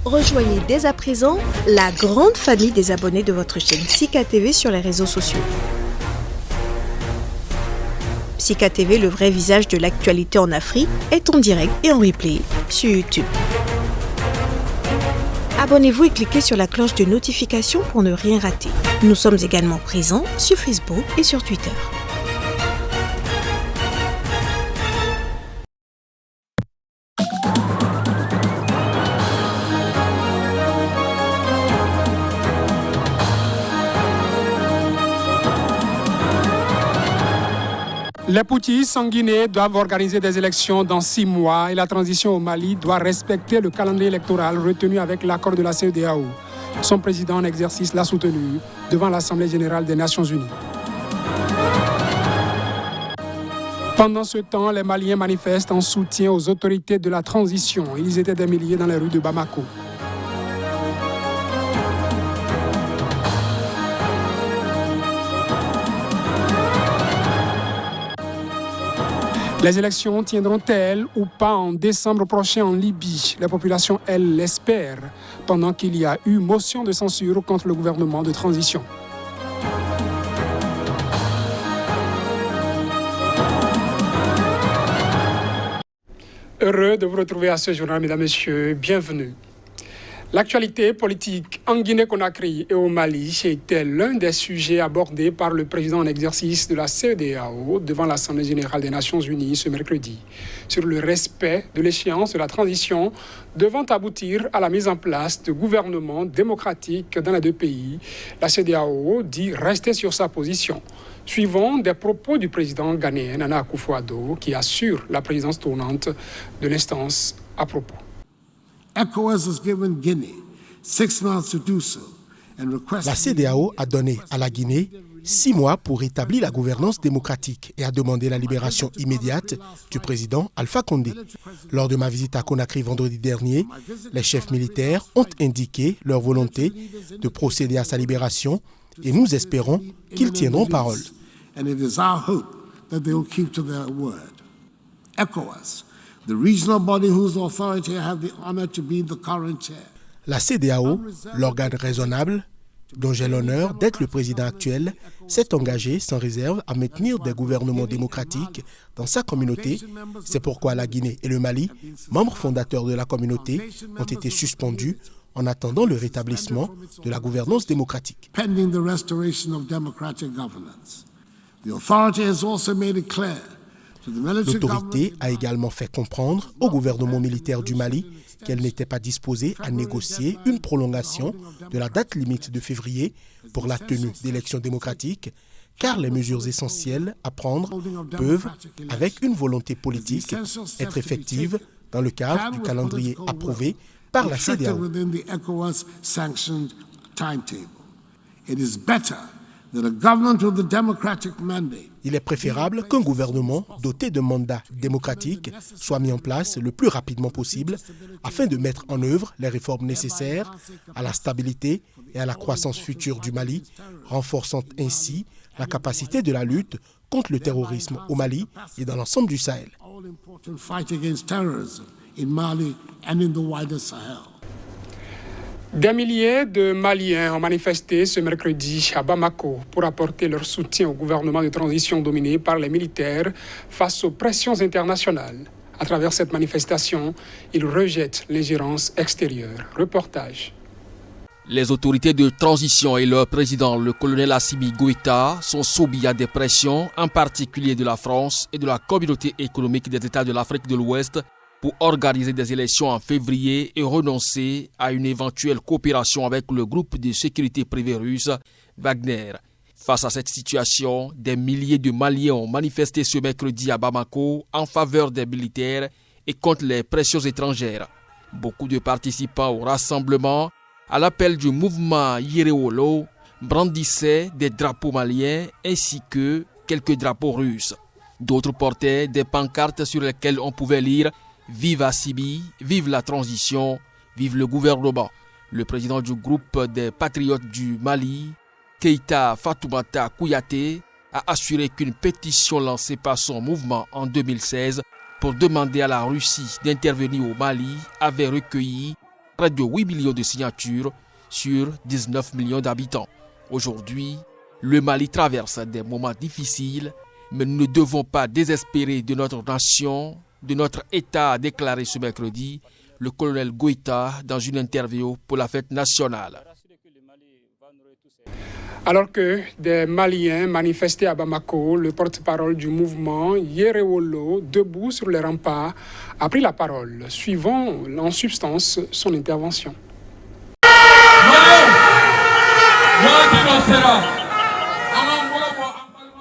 Rejoignez dès à présent la grande famille des abonnés de votre chaîne Sika TV sur les réseaux sociaux. Sika TV, le vrai visage de l'actualité en Afrique, est en direct et en replay sur YouTube. Abonnez-vous et cliquez sur la cloche de notification pour ne rien rater. Nous sommes également présents sur Facebook et sur Twitter. Les Poutis en Guinée doivent organiser des élections dans 6 mois et la transition au Mali doit respecter le calendrier électoral retenu avec l'accord de la CEDEAO. Son président en exercice l'a soutenu devant l'Assemblée générale des Nations unies. Pendant ce temps, les Maliens manifestent en soutien aux autorités de la transition. Ils étaient des milliers dans les rues de Bamako. Les élections tiendront-elles ou pas en décembre prochain en Libye? Les populations, elles, l'espèrent, pendant qu'il y a eu motion de censure contre le gouvernement de transition. Heureux de vous retrouver à ce journal, mesdames et messieurs, bienvenue. L'actualité politique en Guinée-Conakry et au Mali était l'un des sujets abordés par le président en exercice de la CEDEAO devant l'Assemblée générale des Nations unies ce mercredi, sur le respect de l'échéance de la transition devant aboutir à la mise en place de gouvernements démocratiques dans les deux pays. La CEDEAO dit rester sur sa position. Suivons des propos du président ghanéen Nana Akufo-Addo qui assure la présidence tournante de l'instance à propos. La CEDEAO a donné à la Guinée 6 mois pour rétablir la gouvernance démocratique et a demandé la libération immédiate du président Alpha Condé. Lors de ma visite à Conakry vendredi dernier, les chefs militaires ont indiqué leur volonté de procéder à sa libération et nous espérons qu'ils tiendront parole. La CEDEAO, l'organe raisonnable, dont j'ai l'honneur d'être le président actuel, s'est engagé sans réserve à maintenir des gouvernements démocratiques dans sa communauté. C'est pourquoi la Guinée et le Mali, membres fondateurs de la communauté, ont été suspendus en attendant le rétablissement de la gouvernance démocratique. L'autorité a également fait comprendre au gouvernement militaire du Mali qu'elle n'était pas disposée à négocier une prolongation de la date limite de février pour la tenue d'élections démocratiques, car les mesures essentielles à prendre peuvent, avec une volonté politique, être effectives dans le cadre du calendrier approuvé par la CEDEAO. Il est préférable qu'un gouvernement doté d'un mandat démocratique soit mis en place le plus rapidement possible afin de mettre en œuvre les réformes nécessaires à la stabilité et à la croissance future du Mali, renforçant ainsi la capacité de la lutte contre le terrorisme au Mali et dans l'ensemble du Sahel. Des milliers de Maliens ont manifesté ce mercredi à Bamako pour apporter leur soutien au gouvernement de transition dominé par les militaires face aux pressions internationales. À travers cette manifestation, ils rejettent l'ingérence extérieure. Reportage. Les autorités de transition et leur président, le colonel Assimi Goïta, sont soumis à des pressions, en particulier de la France et de la communauté économique des États de l'Afrique de l'Ouest, pour organiser des élections en février et renoncer à une éventuelle coopération avec le groupe de sécurité privée russe Wagner. Face à cette situation, des milliers de Maliens ont manifesté ce mercredi à Bamako en faveur des militaires et contre les pressions étrangères. Beaucoup de participants au rassemblement, à l'appel du mouvement Yereolo, brandissaient des drapeaux maliens ainsi que quelques drapeaux russes. D'autres portaient des pancartes sur lesquelles on pouvait lire « Vive Assimi, vive la transition, vive le gouvernement ». Le président du groupe des patriotes du Mali, Keïta Fatoumata Kouyaté, a assuré qu'une pétition lancée par son mouvement en 2016 pour demander à la Russie d'intervenir au Mali avait recueilli près de 8 millions de signatures sur 19 millions d'habitants. Aujourd'hui, le Mali traverse des moments difficiles, mais nous ne devons pas désespérer de notre nation, de notre État, a déclaré ce mercredi le colonel Goïta dans une interview pour la fête nationale. Alors que des Maliens manifestaient à Bamako, le porte-parole du mouvement Yerewolo, debout sur les remparts, a pris la parole, suivant en substance son intervention.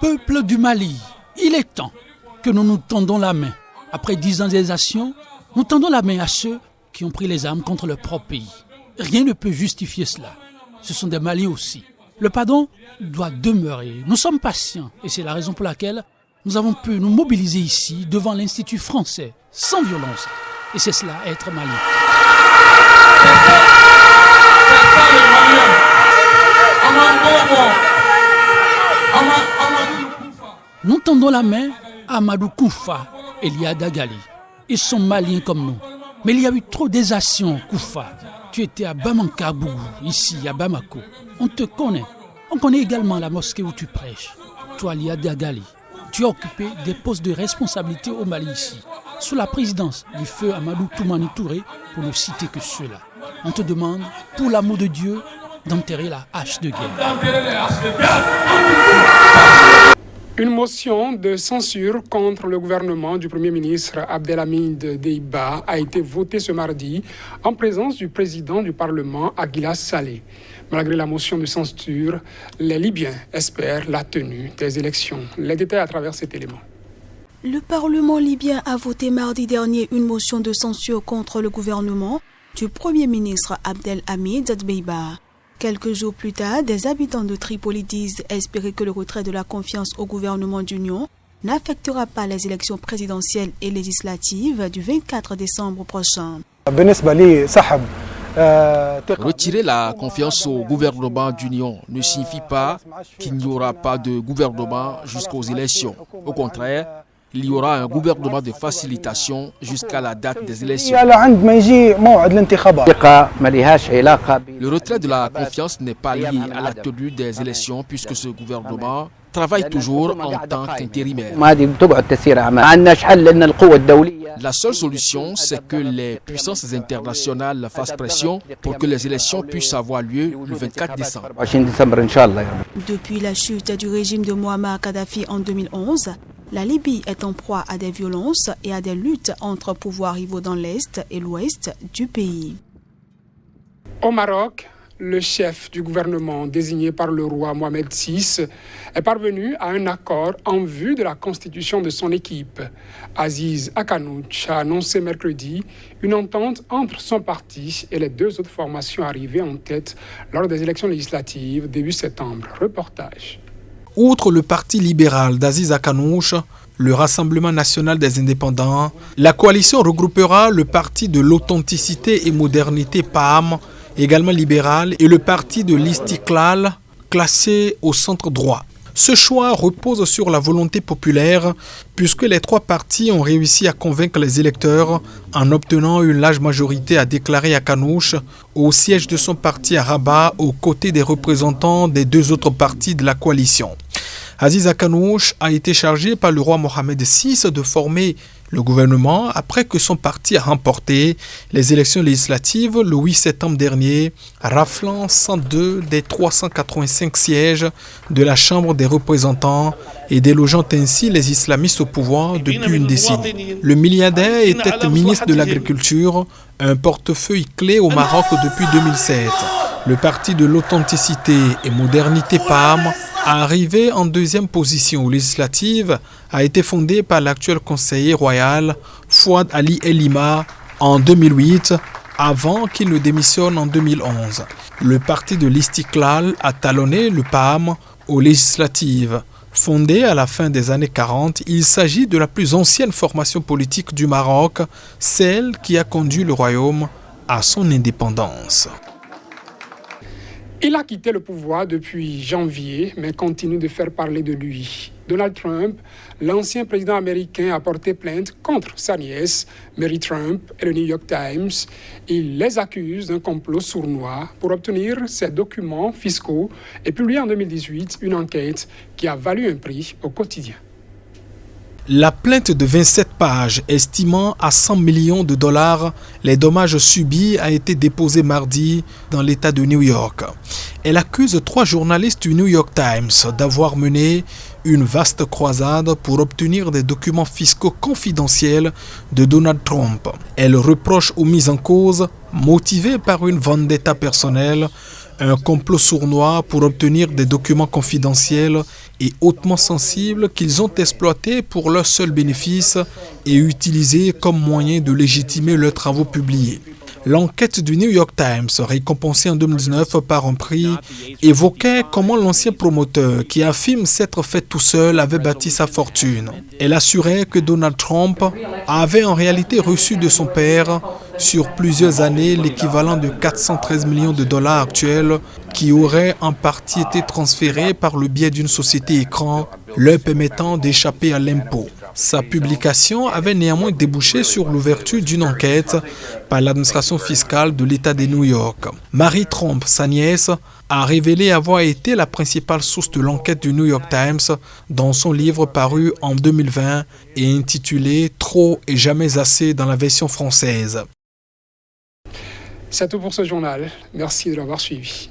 Peuple du Mali, il est temps que nous nous tendons la main. Après 10 ans d'exactions, nous tendons la main à ceux qui ont pris les armes contre leur propre pays. Rien ne peut justifier cela. Ce sont des Maliens aussi. Le pardon doit demeurer. Nous sommes patients et c'est la raison pour laquelle nous avons pu nous mobiliser ici devant l'Institut français, sans violence. Et c'est cela, être malien. Nous tendons la main à Amadou Koufa et Lia Dagali. Ils sont maliens comme nous. Mais il y a eu trop d'exactions, Koufa. Tu étais à Bamankabou, ici à Bamako. On te connaît. On connaît également la mosquée où tu prêches. Toi, Lia Dagali, tu as occupé des postes de responsabilité au Mali ici, sous la présidence du feu Amadou Toumani Touré, pour ne citer que ceux-là. On te demande, pour l'amour de Dieu, d'enterrer la hache de guerre. Une motion de censure contre le gouvernement du Premier ministre Abdelhamid Deiba a été votée ce mardi en présence du président du Parlement, Aguila Saleh. Malgré la motion de censure, les Libyens espèrent la tenue des élections. Les détails à travers cet élément. Le Parlement libyen a voté mardi dernier une motion de censure contre le gouvernement du Premier ministre Abdelhamid Deiba. Quelques jours plus tard, des habitants de Tripoli disent espérer que le retrait de la confiance au gouvernement d'union n'affectera pas les élections présidentielles et législatives du 24 décembre prochain. Retirer la confiance au gouvernement d'union ne signifie pas qu'il n'y aura pas de gouvernement jusqu'aux élections. Au contraire, il y aura un gouvernement de facilitation jusqu'à la date des élections. Le retrait de la confiance n'est pas lié à la tenue des élections puisque ce gouvernement travaille toujours en tant qu'intérimaire. La seule solution, c'est que les puissances internationales fassent pression pour que les élections puissent avoir lieu le 24 décembre. Depuis la chute du régime de Muammar Kadhafi en 2011, la Libye est en proie à des violences et à des luttes entre pouvoirs rivaux dans l'Est et l'Ouest du pays. Au Maroc, le chef du gouvernement désigné par le roi Mohamed VI est parvenu à un accord en vue de la constitution de son équipe. Aziz Akanouch a annoncé mercredi une entente entre son parti et les deux autres formations arrivées en tête lors des élections législatives début septembre. Reportage. Outre le parti libéral d'Aziz Akanouch, le Rassemblement national des indépendants, la coalition regroupera le parti de l'authenticité et modernité PAM, également libéral, et le parti de l'Istiklal, classé au centre droit. Ce choix repose sur la volonté populaire, puisque les trois partis ont réussi à convaincre les électeurs en obtenant une large majorité, a déclaré Akanouch au siège de son parti à Rabat, aux côtés des représentants des deux autres partis de la coalition. Aziz Akanouch a été chargé par le roi Mohamed VI de former le gouvernement après que son parti a remporté les élections législatives le 8 septembre dernier, raflant 102 des 385 sièges de la Chambre des représentants et délogeant ainsi les islamistes au pouvoir depuis une décennie. Le milliardaire était ministre de l'Agriculture, un portefeuille clé au Maroc depuis 2007. Le parti de l'authenticité et modernité PAM, arrivé en deuxième position aux législatives, a été fondé par l'actuel conseiller royal Fouad Ali Elima en 2008, avant qu'il ne démissionne en 2011. Le parti de l'Istiklal a talonné le PAM aux législatives. Fondé à la fin des années 40, il s'agit de la plus ancienne formation politique du Maroc, celle qui a conduit le royaume à son indépendance. Il a quitté le pouvoir depuis janvier, mais continue de faire parler de lui. Donald Trump, l'ancien président américain a porté plainte contre sa nièce, Mary Trump, et le New York Times. Il les accuse d'un complot sournois pour obtenir ces documents fiscaux et publié en 2018 une enquête qui a valu un prix au quotidien. La plainte de 27 pages estimant à 100 millions de dollars les dommages subis a été déposée mardi dans l'État de New York. Elle accuse 3 journalistes du New York Times d'avoir mené une vaste croisade pour obtenir des documents fiscaux confidentiels de Donald Trump. Elle reproche aux mises en cause, motivées par une vendetta personnelle, un complot sournois pour obtenir des documents confidentiels et hautement sensibles qu'ils ont exploités pour leur seul bénéfice et utilisés comme moyen de légitimer leurs travaux publiés. L'enquête du New York Times, récompensée en 2019 par un prix, évoquait comment l'ancien promoteur, qui affirme s'être fait tout seul, avait bâti sa fortune. Elle assurait que Donald Trump avait en réalité reçu de son père, sur plusieurs années, l'équivalent de 413 millions de dollars actuels, qui auraient en partie été transférés par le biais d'une société écran, leur permettant d'échapper à l'impôt. Sa publication avait néanmoins débouché sur l'ouverture d'une enquête par l'administration fiscale de l'État de New York. Mary Trump, sa nièce, a révélé avoir été la principale source de l'enquête du New York Times dans son livre paru en 2020 et intitulé « Trop et jamais assez » dans la version française. C'est tout pour ce journal. Merci de l'avoir suivi.